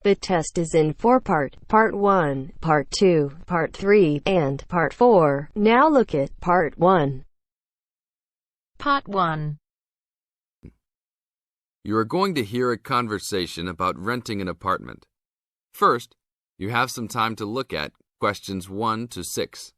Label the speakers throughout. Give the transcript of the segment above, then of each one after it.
Speaker 1: The test is in 4 parts: Part 1, Part 2, Part 3, and Part 4. Now look at Part 1.
Speaker 2: Part 1.
Speaker 3: You are going to hear a conversation about renting an apartment. First, you have some time to look at questions 1 to 6.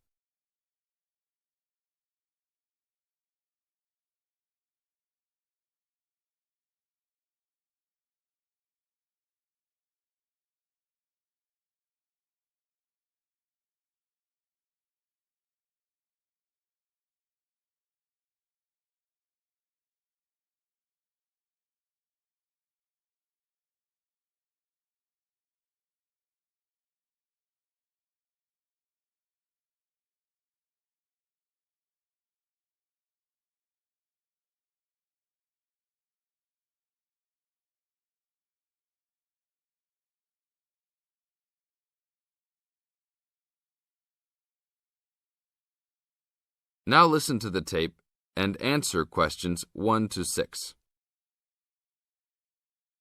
Speaker 3: Now listen to the tape and answer questions 1 to 6.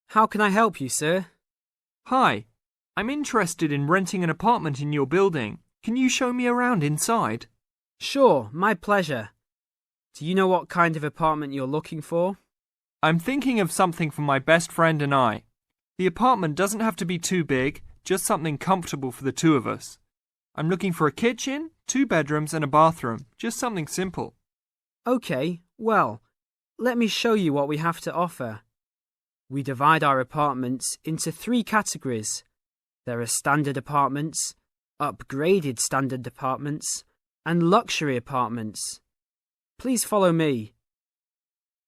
Speaker 4: How can I help you, sir?
Speaker 5: Hi, I'm interested in renting an apartment in your building. Can you show me around inside?
Speaker 4: Sure, my pleasure. Do you know what kind of apartment you're looking for?
Speaker 5: I'm thinking of something for my best friend and I. The apartment doesn't have to be too big, just something comfortable for the two of us. I'm looking for a kitchen, 2 bedrooms and a bathroom, just something simple.
Speaker 4: Okay, well, let me show you what we have to offer. We divide our apartments into 3 categories. There are standard apartments, upgraded standard apartments, and luxury apartments. Please follow me.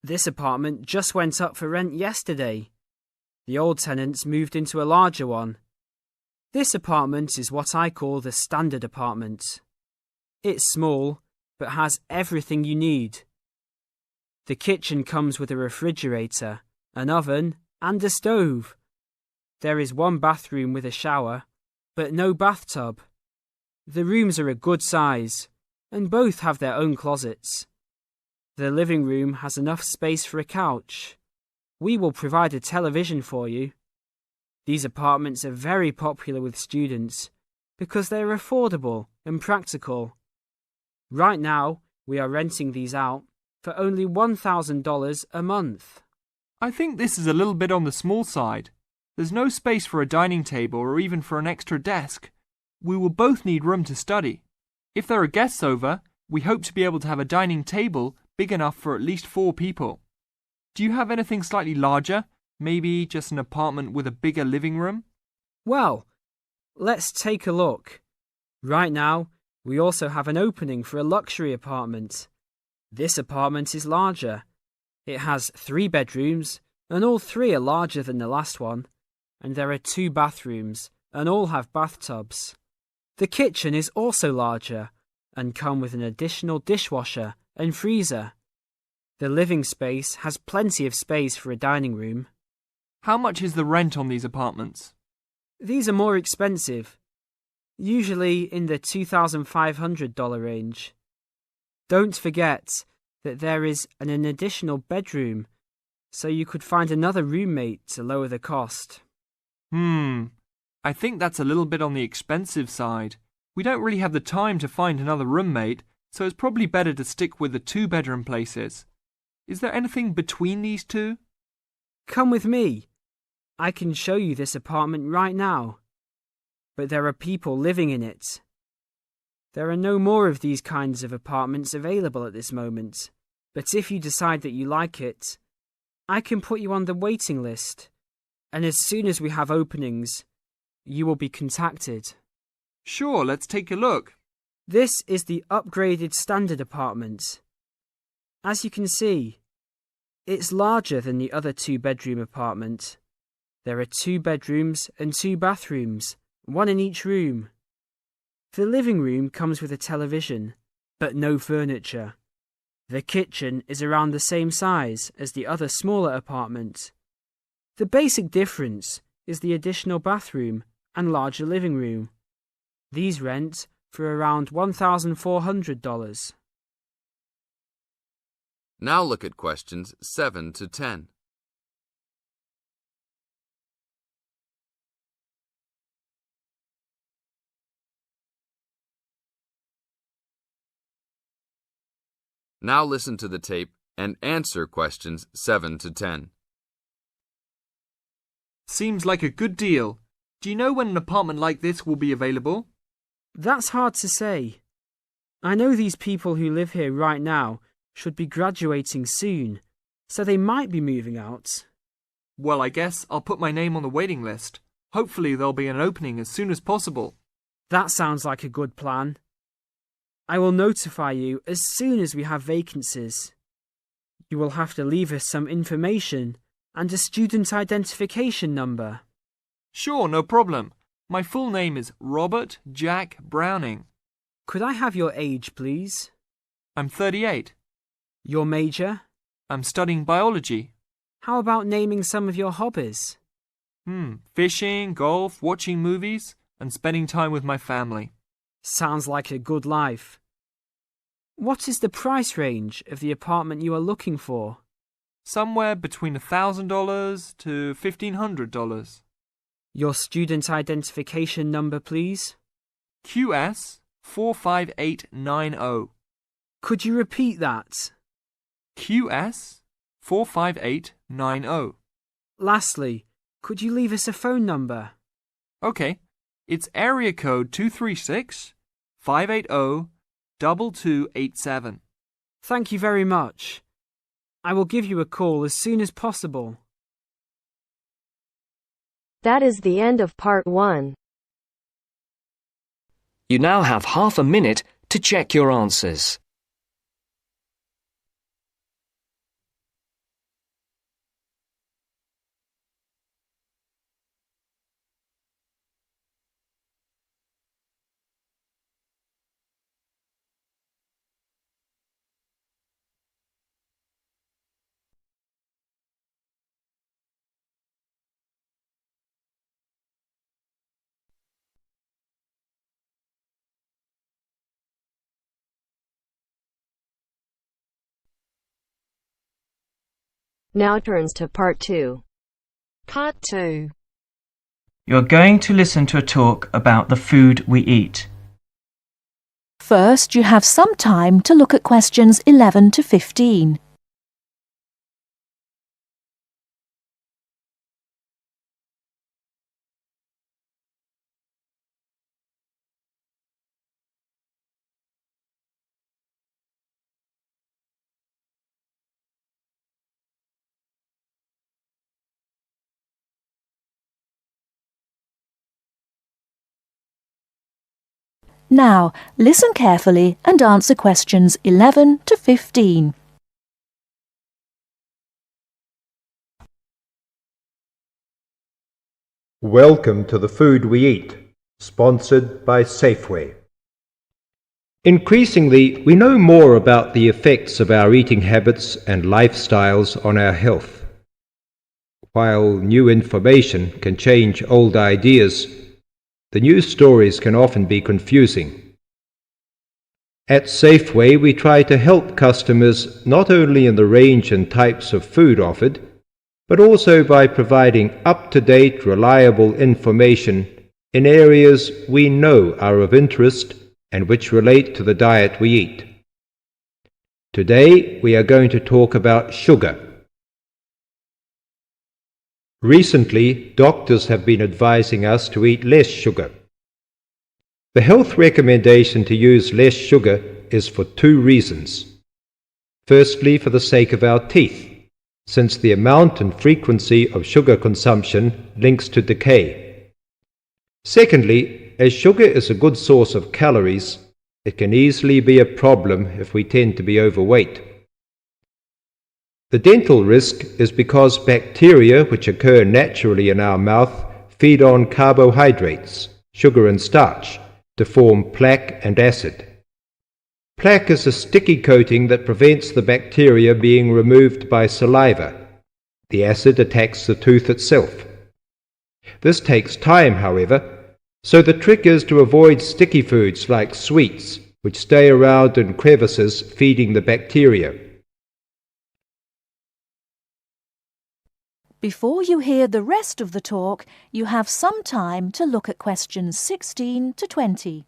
Speaker 4: This apartment just went up for rent yesterday. The old tenants moved into a larger one. This apartment is what I call the standard apartment. It's small, but has everything you need. The kitchen comes with a refrigerator, an oven, and a stove. There is 1 bathroom with a shower, but no bathtub. The rooms are a good size, and both have their own closets. The living room has enough space for a couch. We will provide a television for you. These apartments are very popular with students because they are affordable and practical. Right now, we are renting these out for only $1,000 a month.
Speaker 5: I think this is a little bit on the small side. There's no space for a dining table or even for an extra desk. We will both need room to study. If there are guests over, we hope to be able to have a dining table big enough for at least 4 people. Do you have anything slightly larger? Maybe just an apartment with a bigger living room?
Speaker 4: Well, let's take a look. Right now, we also have an opening for a luxury apartment. This apartment is larger. It has 3 bedrooms, and all 3 are larger than the last one, and there are 2 bathrooms, and all have bathtubs. The kitchen is also larger, and come with an additional dishwasher and freezer. The living space has plenty of space for a dining room.
Speaker 5: How much is the rent on these apartments?
Speaker 4: These are more expensive, usually in the $2,500 range. Don't forget that there is an additional bedroom, so you could find another roommate to lower the cost.
Speaker 5: I think that's a little bit on the expensive side. We don't really have the time to find another roommate, so it's probably better to stick with the 2-bedroom places. Is there anything between these 2?
Speaker 4: Come with me. I can show you this apartment right now. But there are people living in it. There are no more of these kinds of apartments available at this moment. But if you decide that you like it, I can put you on the waiting list. And as soon as we have openings, you will be contacted.
Speaker 5: Sure, let's take a look.
Speaker 4: This is the upgraded standard apartment. As you can see, it's larger than the other 2-bedroom apartment. There are 2 bedrooms and 2 bathrooms, 1 in each room. The living room comes with a television, but no furniture. The kitchen is around the same size as the other smaller apartment. The basic difference is the additional bathroom and larger living room. These rent for around $1,400.
Speaker 3: Now look at questions 7 to 10. Now listen to the tape and answer questions 7 to 10.
Speaker 5: Seems like a good deal. Do you know when an apartment like this will be available?
Speaker 4: That's hard to say. I know these people who live here right now should be graduating soon, so they might be moving out.
Speaker 5: Well, I guess I'll put my name on the waiting list. Hopefully there'll be an opening as soon as possible.
Speaker 4: That sounds like a good plan. I will notify you as soon as we have vacancies. You will have to leave us some information and a student identification number.
Speaker 5: Sure, no problem. My full name is Robert Jack Browning.
Speaker 4: Could I have your age, please?
Speaker 5: I'm 38.
Speaker 4: Your major?
Speaker 5: I'm studying biology.
Speaker 4: How about naming some of your hobbies?
Speaker 5: Fishing, golf, watching movies, and spending time with my family.
Speaker 4: Sounds like a good life. What is the price range of the apartment you are looking for?
Speaker 5: Somewhere between $1,000 to $1,500.
Speaker 4: Your student identification number, please?
Speaker 5: QS 45890.
Speaker 4: Could you repeat that?
Speaker 5: QS 45890.
Speaker 4: Lastly, could you leave us a phone number?
Speaker 5: Okay, it's area code 236-580-2287.
Speaker 4: Thank you very much. I will give you a call as soon as possible.
Speaker 1: That is the end of part 1.
Speaker 6: You now have half a minute to check your answers.
Speaker 1: Now turns to part 2.
Speaker 2: Part 2.
Speaker 7: You're going to listen to a talk about the food we eat.
Speaker 8: First, you have some time to look at questions 11 to 15. Now, listen carefully and answer questions 11 to 15.
Speaker 9: Welcome to the Food We Eat, sponsored by Safeway. Increasingly, we know more about the effects of our eating habits and lifestyles on our health. While new information can change old ideas, the news stories can often be confusing. At Safeway, we try to help customers not only in the range and types of food offered, but also by providing up-to-date, reliable information in areas we know are of interest and which relate to the diet we eat. Today, we are going to talk about sugar. Recently, doctors have been advising us to eat less sugar. The health recommendation to use less sugar is for two reasons. Firstly, for the sake of our teeth, since the amount and frequency of sugar consumption links to decay. Secondly, as sugar is a good source of calories, it can easily be a problem if we tend to be overweight. The dental risk is because bacteria which occur naturally in our mouth feed on carbohydrates, sugar and starch, to form plaque and acid. Plaque is a sticky coating that prevents the bacteria being removed by saliva. The acid attacks the tooth itself. This takes time, however, so the trick is to avoid sticky foods like sweets, which stay around in crevices feeding the bacteria.
Speaker 8: Before you hear the rest of the talk, you have some time to look at questions 16 to 20.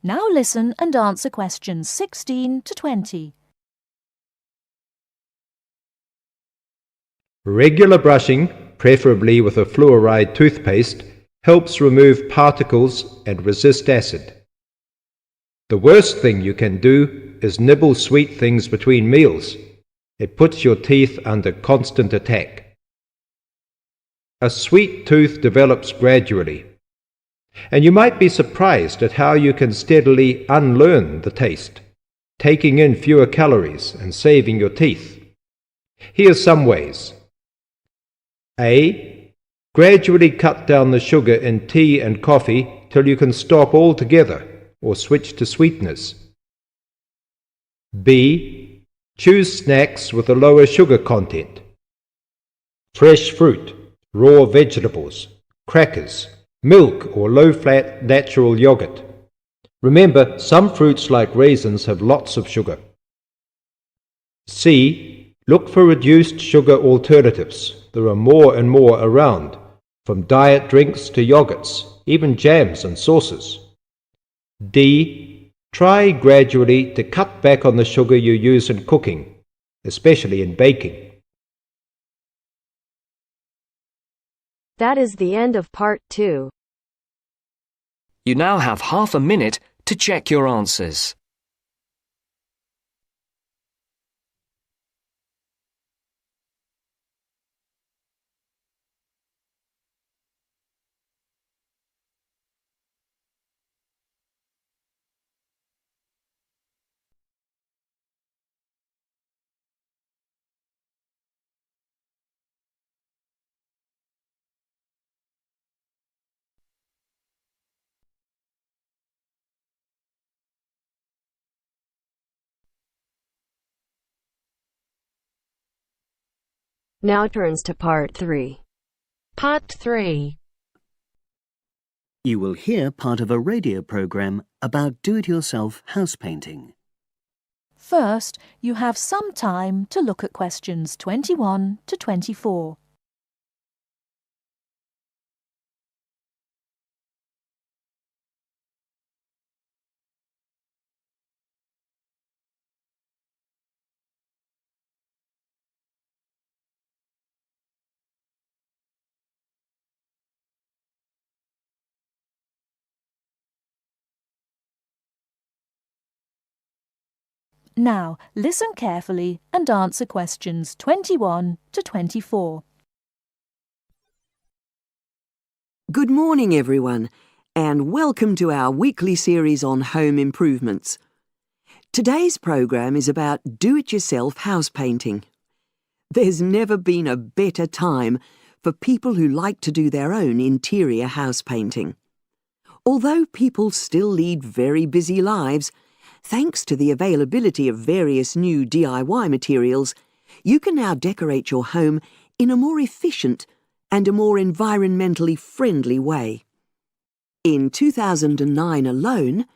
Speaker 8: Now listen and answer questions 16 to 20.
Speaker 9: Regular brushing, preferably with a fluoride toothpaste, helps remove particles and resist acid. The worst thing you can do is nibble sweet things between meals. It puts your teeth under constant attack. A sweet tooth develops gradually, and you might be surprised at how you can steadily unlearn the taste, taking in fewer calories and saving your teeth. Here's some ways. A. Gradually cut down the sugar in tea and coffee till you can stop altogether or switch to sweeteners. B. Choose snacks with a lower sugar content. Fresh fruit, raw vegetables, crackers, milk or low-fat natural yogurt. Remember, some fruits like raisins have lots of sugar. C. Look for reduced sugar alternatives. There are more and more around, from diet drinks to yogurts, even jams and sauces. D. Try gradually to cut back on the sugar you use in cooking, especially in baking.
Speaker 1: That is the end of part 2.
Speaker 6: You now have half a minute to check your answers.
Speaker 1: Now turns to part 3.
Speaker 2: Part 3.
Speaker 10: You will hear part of a radio program about do-it-yourself house painting.
Speaker 8: First, you have some time to look at questions 21 to 24. Now, listen carefully and answer questions 21 to 24.
Speaker 11: Good morning, everyone, and welcome to our weekly series on home improvements. Today's program is about do-it-yourself house painting. There's never been a better time for people who like to do their own interior house painting. Although people still lead very busy lives, thanks to the availability of various new DIY materials, you can now decorate your home in a more efficient and a more environmentally friendly way. In 2009 alone,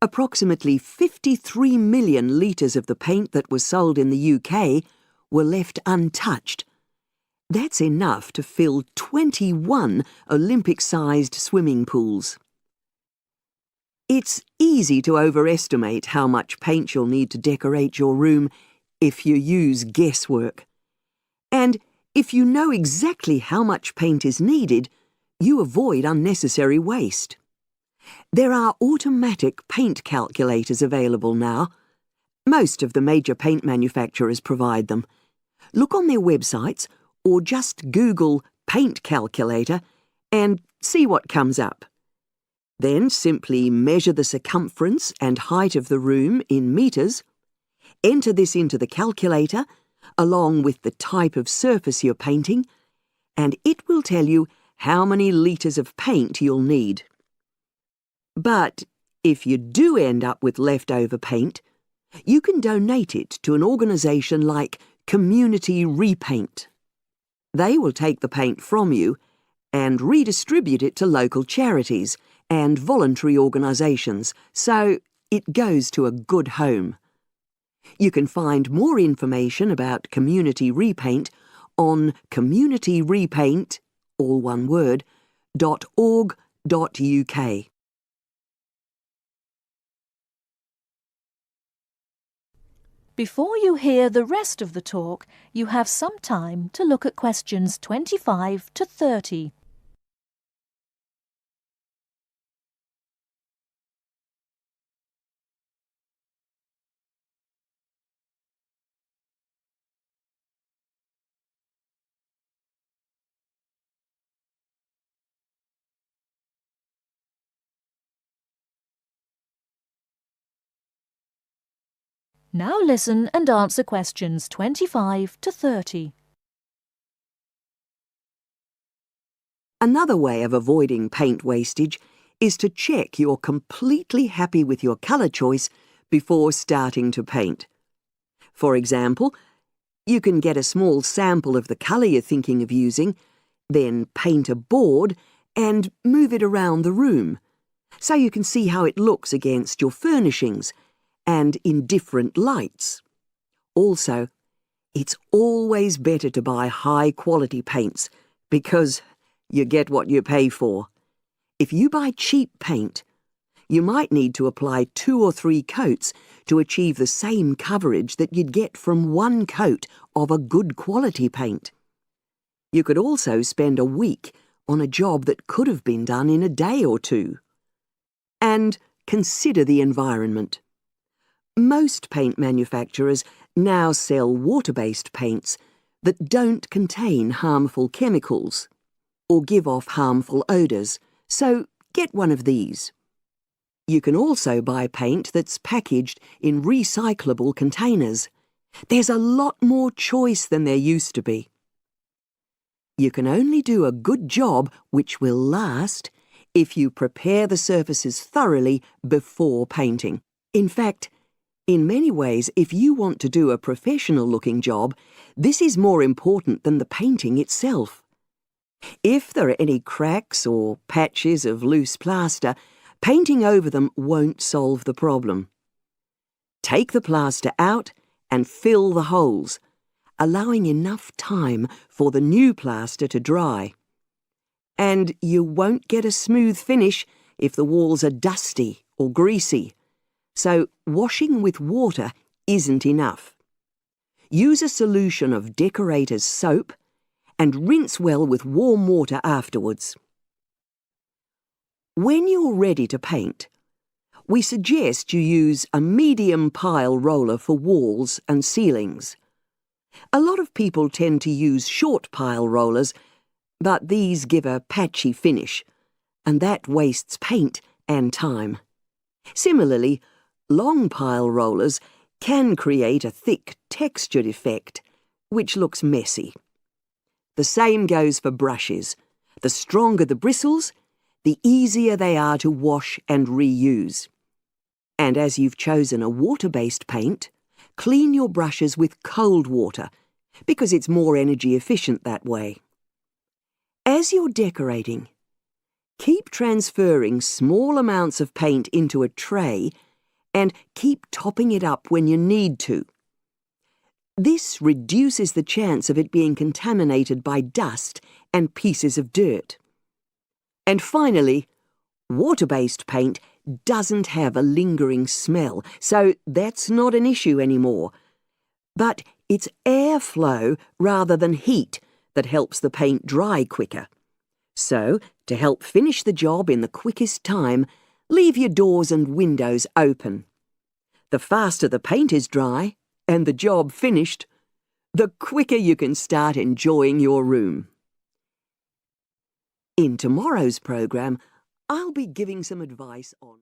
Speaker 11: approximately 53 million litres of the paint that was sold in the UK were left untouched. That's enough to fill 21 Olympic-sized swimming pools. It's easy to overestimate how much paint you'll need to decorate your room if you use guesswork. And if you know exactly how much paint is needed, you avoid unnecessary waste. There are automatic paint calculators available now. Most of the major paint manufacturers provide them. Look on their websites or just Google paint calculator and see what comes up. Then simply measure the circumference and height of the room in metres, enter this into the calculator along with the type of surface you're painting, and it will tell you how many litres of paint you'll need. But if you do end up with leftover paint, you can donate it to an organisation like Community Repaint. They will take the paint from you and redistribute it to local charities and voluntary organisations, so it goes to a good home. You can find more information about Community Repaint on communityrepaint, all one word, .org.uk.
Speaker 8: Before you hear the rest of the talk, you have some time to look at questions 25 to 30. Now listen and answer questions 25 to 30.
Speaker 11: Another way of avoiding paint wastage is to check you're completely happy with your colour choice before starting to paint. For example, you can get a small sample of the colour you're thinking of using, then paint a board and move it around the room, so you can see how it looks against your furnishings and in different lights. Also, it's always better to buy high-quality paints because you get what you pay for. If you buy cheap paint, you might need to apply 2 or 3 coats to achieve the same coverage that you'd get from 1 coat of a good quality paint. You could also spend a week on a job that could have been done in a day or 2. And consider the environment. Most paint manufacturers now sell water-based paints that don't contain harmful chemicals or give off harmful odours, so get one of these. You can also buy paint that's packaged in recyclable containers. There's a lot more choice than there used to be. You can only do a good job which will last if you prepare the surfaces thoroughly before painting. In fact, in many ways, if you want to do a professional-looking job, this is more important than the painting itself. If there are any cracks or patches of loose plaster, painting over them won't solve the problem. Take the plaster out and fill the holes, allowing enough time for the new plaster to dry. And you won't get a smooth finish if the walls are dusty or greasy. So washing with water isn't enough. Use a solution of decorator's soap and rinse well with warm water afterwards. When you're ready to paint, we suggest you use a medium pile roller for walls and ceilings. A lot of people tend to use short pile rollers, but these give a patchy finish, and that wastes paint and time. Similarly, long pile rollers can create a thick textured effect, which looks messy. The same goes for brushes. The stronger the bristles, the easier they are to wash and reuse. And as you've chosen a water-based paint, clean your brushes with cold water, because it's more energy efficient that way. As you're decorating, keep transferring small amounts of paint into a tray and keep topping it up when you need to. This reduces the chance of it being contaminated by dust and pieces of dirt. And finally, water-based paint doesn't have a lingering smell, so that's not an issue anymore. But it's airflow rather than heat that helps the paint dry quicker. So, to help finish the job in the quickest time, leave your doors and windows open. The faster the paint is dry and the job finished, the quicker you can start enjoying your room. In tomorrow's programme, I'll be giving some advice on...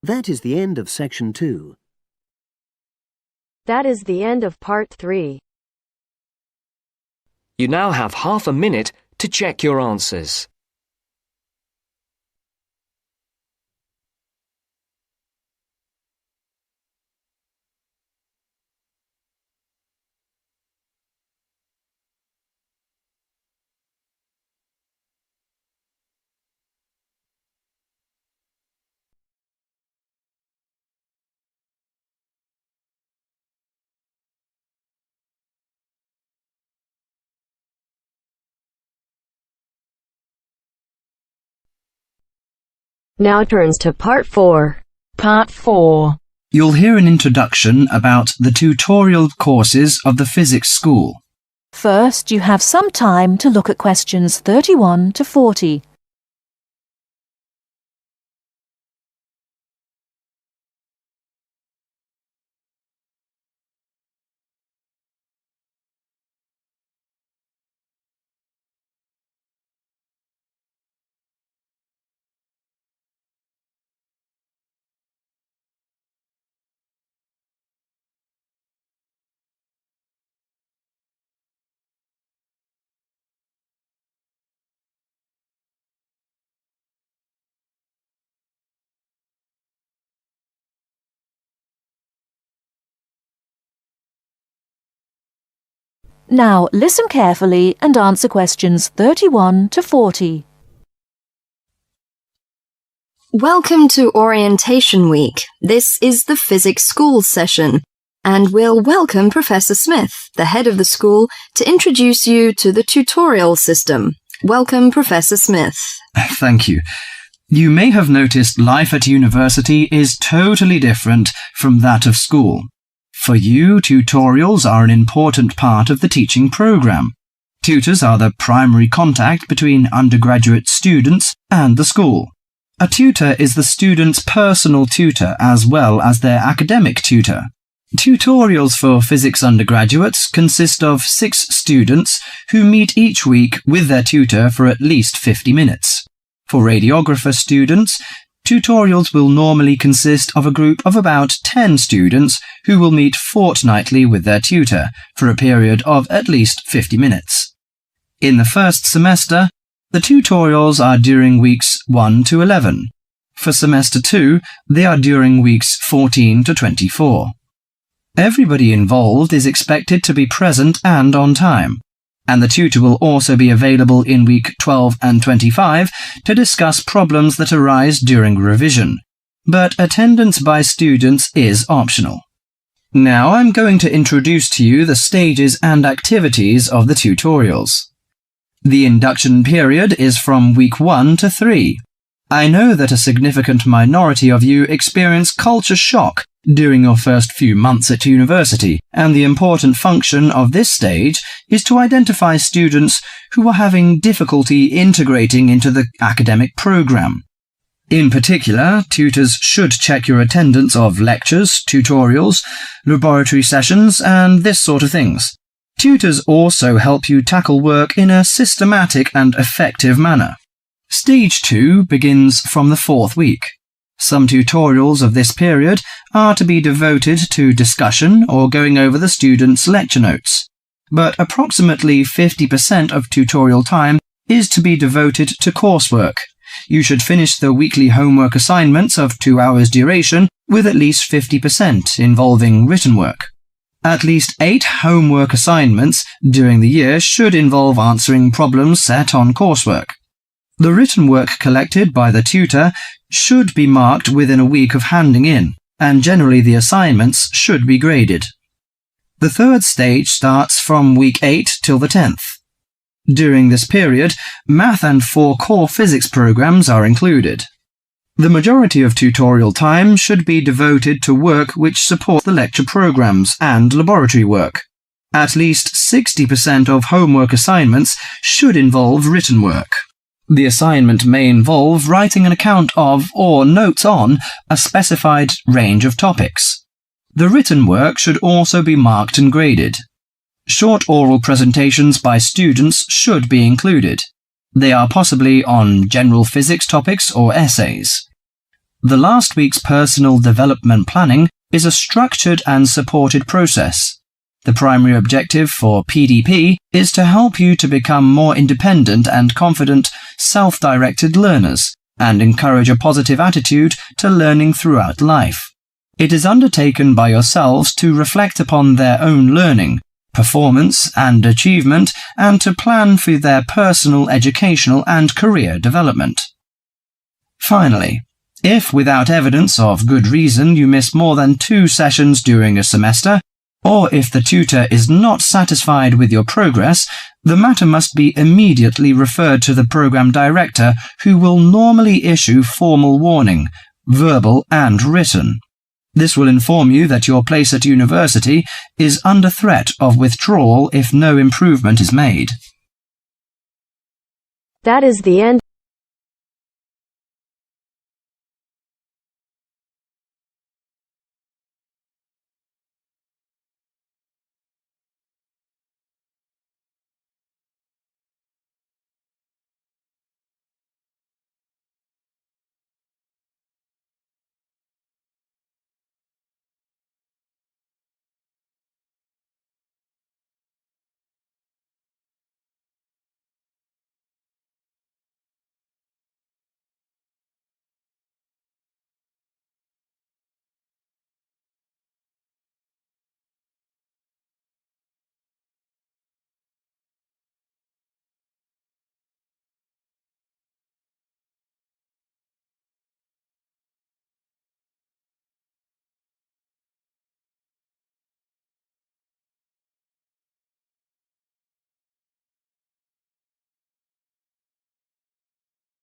Speaker 10: That is the end of section 2.
Speaker 1: That is the end of part 3.
Speaker 6: You now have half a minute to check your answers.
Speaker 1: Now turns to part 4.
Speaker 2: Part 4.
Speaker 12: You'll hear an introduction about the tutorial courses of the physics school.
Speaker 8: First, you have some time to look at questions 31 to 40. Now listen carefully and answer questions 31 to 40.
Speaker 13: Welcome to Orientation Week. This is the Physics School session, and we'll welcome Professor Smith, the head of the school, to introduce you to the tutorial system. Welcome, Professor Smith.
Speaker 12: Thank you. You may have noticed life at university is totally different from that of school. For you, tutorials are an important part of the teaching program. Tutors are the primary contact between undergraduate students and the school. A tutor is the student's personal tutor as well as their academic tutor. Tutorials for physics undergraduates consist of 6 students who meet each week with their tutor for at least 50 minutes. For radiographer students, tutorials will normally consist of a group of about 10 students who will meet fortnightly with their tutor for a period of at least 50 minutes. In the first semester, the tutorials are during weeks 1 to 11. For semester 2, they are during weeks 14 to 24. Everybody involved is expected to be present and on time, and the tutor will also be available in week 12 and 25 to discuss problems that arise during revision, but attendance by students is optional. Now I'm going to introduce to you the stages and activities of the tutorials. The induction period is from week 1 to 3. I know that a significant minority of you experience culture shock during your first few months at university, and the important function of this stage is to identify students who are having difficulty integrating into the academic program. In particular, tutors should check your attendance of lectures, tutorials, laboratory sessions, and this sort of things. Tutors also help you tackle work in a systematic and effective manner. Stage 2 begins from the 4th week. Some tutorials of this period are to be devoted to discussion or going over the students' lecture notes, but approximately 50% of tutorial time is to be devoted to coursework. You should finish the weekly homework assignments of 2 hours duration with at least 50% involving written work. At least 8 homework assignments during the year should involve answering problems set on coursework. The written work collected by the tutor should be marked within a week of handing in, and generally the assignments should be graded. The 3rd stage starts from week 8 till the 10th. During this period, math and 4 core physics programs are included. The majority of tutorial time should be devoted to work which supports the lecture programs and laboratory work. At least 60% of homework assignments should involve written work. The assignment may involve writing an account of or notes on a specified range of topics. The written work should also be marked and graded. Short oral presentations by students should be included. They are possibly on general physics topics or essays. The last week's personal development planning is a structured and supported process. The primary objective for PDP is to help you to become more independent and confident, self-directed learners, and encourage a positive attitude to learning throughout life. It is undertaken by yourselves to reflect upon their own learning, performance and achievement, and to plan for their personal, educational and career development. Finally, if without evidence of good reason you miss more than 2 sessions during a semester, or if the tutor is not satisfied with your progress, the matter must be immediately referred to the program director, who will normally issue formal warning, verbal and written. This will inform you that your place at university is under threat of withdrawal if no improvement is made.
Speaker 1: That is the end.